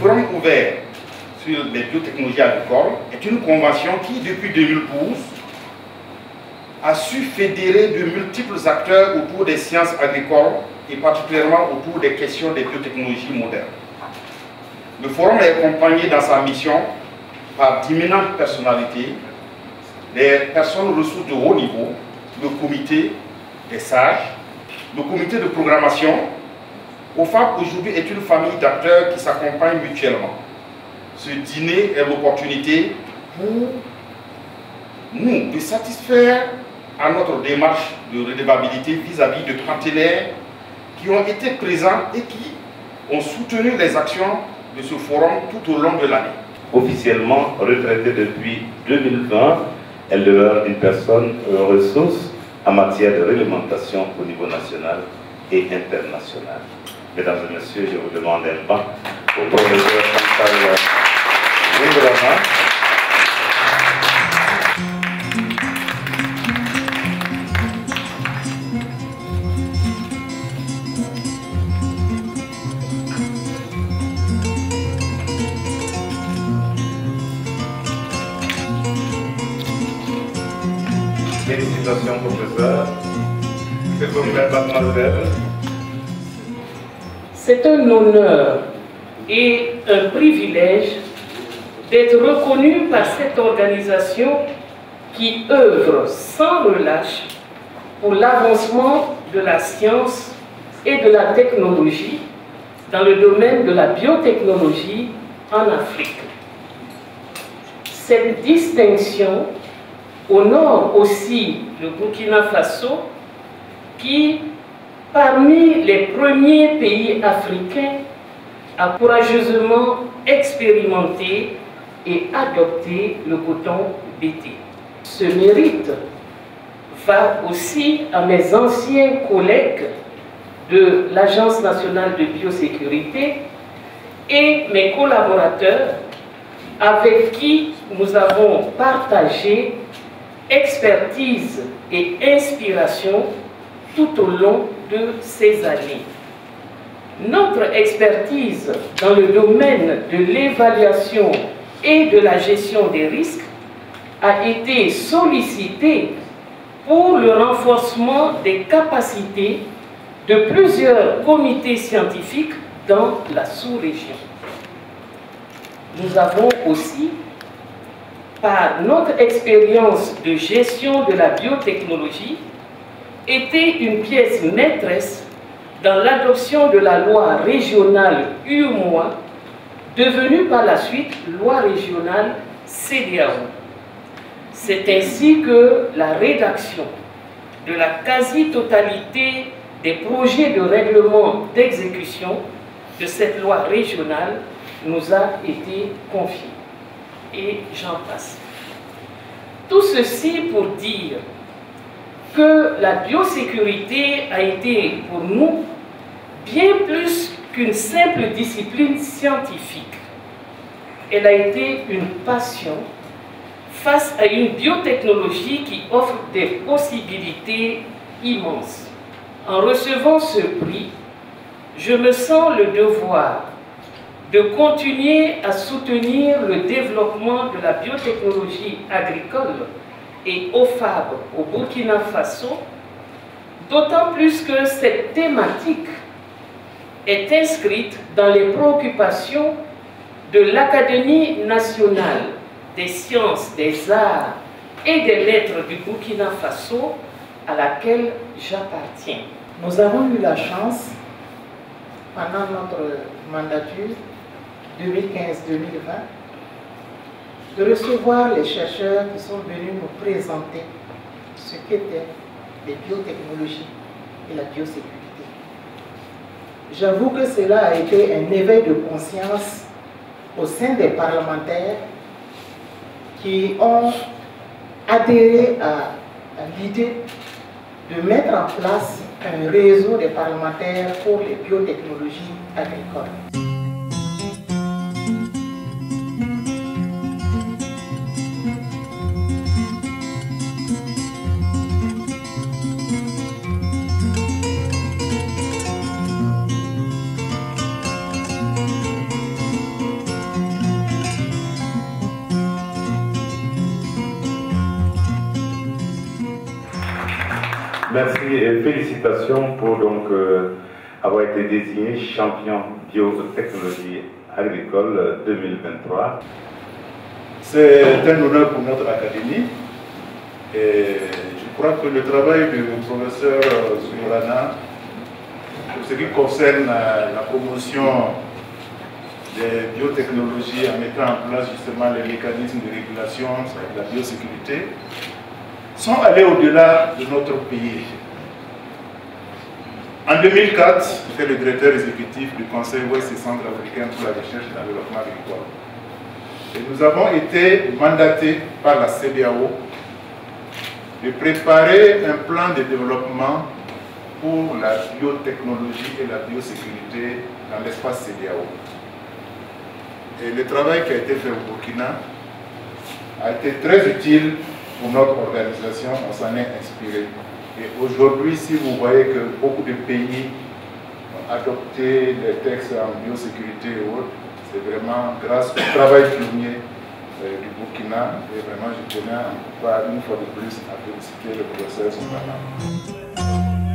Forum ouvert sur les biotechnologies agricoles est une convention qui, depuis 2012, a su fédérer de multiples acteurs autour des sciences agricoles et particulièrement autour des questions des biotechnologies modernes. Le Forum est accompagné dans sa mission par d'imminentes personnalités, des personnes ressources de haut niveau, le comité des sages, le comité de programmation. OFAP aujourd'hui est une famille d'acteurs qui s'accompagnent mutuellement. Ce dîner est l'opportunité pour nous de satisfaire à notre démarche de redevabilité vis-à-vis de partenaires qui ont été présents et qui ont soutenu les actions de ce forum tout au long de l'année. Officiellement retraitée depuis 2020, elle demeure une personne ressource en matière de réglementation au niveau national et international. Mesdames et messieurs, je vous demande un banc au professeur Chantal Wingrama. Félicitations, professeur. S'il vous plaît, mademoiselle. C'est un honneur et un privilège d'être reconnu par cette organisation qui œuvre sans relâche pour l'avancement de la science et de la technologie dans le domaine de la biotechnologie en Afrique. Cette distinction honore aussi le Burkina Faso qui, parmi les premiers pays africains, a courageusement expérimenté et adopté le coton BT. Ce mérite va aussi à mes anciens collègues de l'Agence nationale de biosécurité et mes collaborateurs avec qui nous avons partagé expertise et inspiration tout au long de ces années. Notre expertise dans le domaine de l'évaluation et de la gestion des risques a été sollicitée pour le renforcement des capacités de plusieurs comités scientifiques dans la sous-région. Nous avons aussi, par notre expérience de gestion de la biotechnologie, été une pièce maîtresse dans l'adoption de la loi régionale UMOA, devenue par la suite loi régionale CEDEAO. C'est ainsi que la rédaction de la quasi-totalité des projets de règlement d'exécution de cette loi régionale nous a été confiée. Et j'en passe. Tout ceci pour dire que la biosécurité a été pour nous bien plus qu'une simple discipline scientifique. Elle a été une passion face à une biotechnologie qui offre des possibilités immenses. En recevant ce prix, je me sens le devoir de continuer à soutenir le développement de la biotechnologie agricole et OFAB au Burkina Faso, d'autant plus que cette thématique est inscrite dans les préoccupations de l'Académie nationale des sciences, des arts et des lettres du Burkina Faso, à laquelle j'appartiens. Nous avons eu la chance, pendant notre mandature 2015-2020, de recevoir les chercheurs qui sont venus nous présenter ce qu'étaient les biotechnologies et la biosécurité. J'avoue que cela a été un éveil de conscience au sein des parlementaires qui ont adhéré à l'idée de mettre en place un réseau des parlementaires pour les biotechnologies agricoles. Merci et félicitations pour donc avoir été désigné champion biotechnologie agricole 2023. C'est un honneur pour notre académie et je crois que le travail du professeur Zouyorana, pour ce qui concerne la promotion des biotechnologies en mettant en place justement les mécanismes de régulation de la biosécurité, sont allés au-delà de notre pays. En 2004, j'étais le directeur exécutif du Conseil ouest et centrafricain pour la recherche et le développement agricole. Et nous avons été mandatés par la CEDEAO de préparer un plan de développement pour la biotechnologie et la biosécurité dans l'espace CEDEAO. Et le travail qui a été fait au Burkina a été très utile pour notre organisation, on s'en est inspiré. Et aujourd'hui, si vous voyez que beaucoup de pays ont adopté les textes en biosécurité et autres, c'est vraiment grâce au travail pionnier du Burkina. Et vraiment, je tenais une fois de plus à féliciter le professeur Zouyorana.